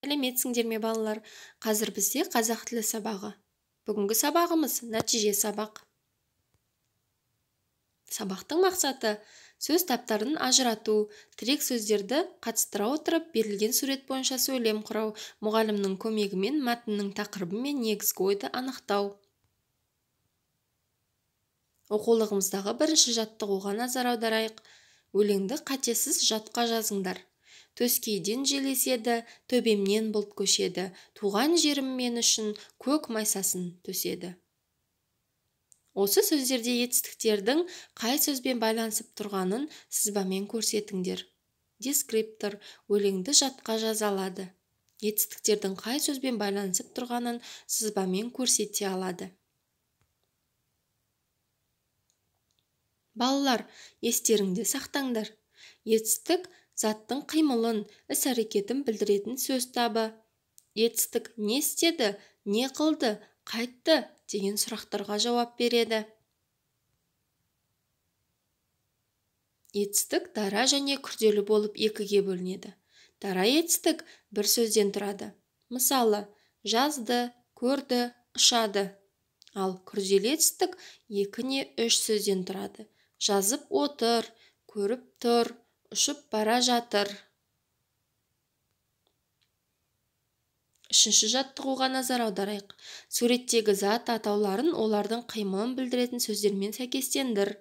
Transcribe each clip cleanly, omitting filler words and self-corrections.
Сәлеметсіңдер ме балалар? Қазір бізде қазақ тілі сабағы. Бүгінгі сабағымыз нәтиже сабақ. Сабақтың мақсаты сөз таптарын ажырату, тірек сөздерді қатыстыра отырып берілген сурет бойынша сөйлем құрау, мұғалімнің көмегімен мәтіннің тақырыбы мен негізгі ойды анықтау. Оқулығымыздағы бірінші жаттығуға назар аударайық. Өлеңді қатесіз жатқа жазыңдар. Төскейден жел еседі, төбемнен бұлт көшеді, туған жерім мен үшін көк майсасын төседі. Осы сөздерде етістіктердің қай сөзбен байланысып тұрғанын сызбамен көрсетіңдер. Дескриптор өлеңді жатқа жаза алады. Етістіктердің қай сөзбен байланысып тұрғанын сызбамен көрсете алады. Балалар, естеріңде сақтаңдар. Етістік заттың қимылын, іс-әрекетін білдіретін сөз табы. Етістік не істеді, не қылды, қайтты деген сұрақтарға жауап береді. Етістік дара және күрделі болып екіге бөлінеді. Дара етістік бір сөзден тұрады. Мысалы, жазды, көрді, ұшады. Ал күрделі етістік 2 не 3 сөзден тұрады. Жазып отыр, көріп тұр, ұшып бара жатыр. Үшінші жаттығуға назар аударайық. Суреттегі зат атауларын олардың қимылын білдіретін сөздермен сәйкестендір.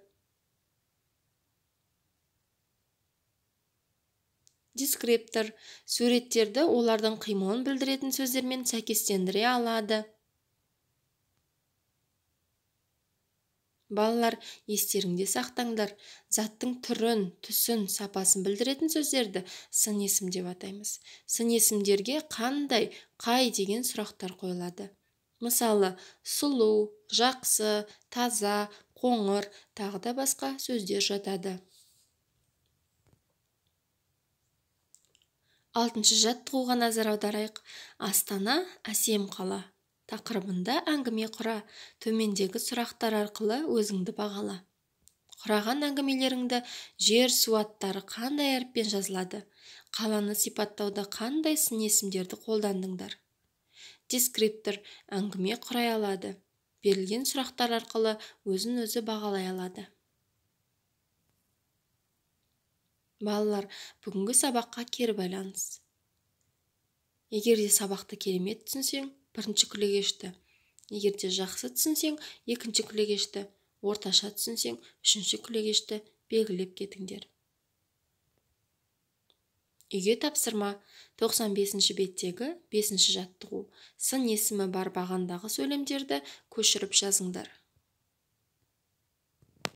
Дескриптор суреттерді олардың қимылын білдіретін сөздермен сәйкестендіре алады. Балалар, естеріңде сақтаңдар. Заттың түрін, түсін, сапасын білдіретін сөздерді сын есім деп атаймыз. Сын есімдерге қандай, қай деген сұрақтар қойылады. Мысалы, сұлу, жақсы, таза, қоңыр, тағы да басқа сөздер жатады. 6-шы жаттығуға назар аударайық. Астана әсем қала. Тақырыбында әңгіме құра, төмендегі сұрақтар арқылы өзіңді бағала. Құраған әңгімелеріңді жер, су аттары қандай әріппен жазылады? Қаланы сипаттауда қандай сын есімдерді қолдандыңдар? Дескриптор әңгіме құрай алады. Берілген сұрақтар арқылы өзін-өзі бағалай алады. Балалар, бүгінгі сабаққа кері байланыс. Егер де сабақты керемет түсінсең, бірінші күлегешті. Егер де жақсы түсінсең, екінші күлегешті. Орташа түсінсең, үшінші күлегешті белгілеп кетіңдер. Үйге тапсырма. 95-ші беттегі 5-ші жаттығу. Сын есімі бар бағандағы сөйлемдерді көшіріп жазыңдар.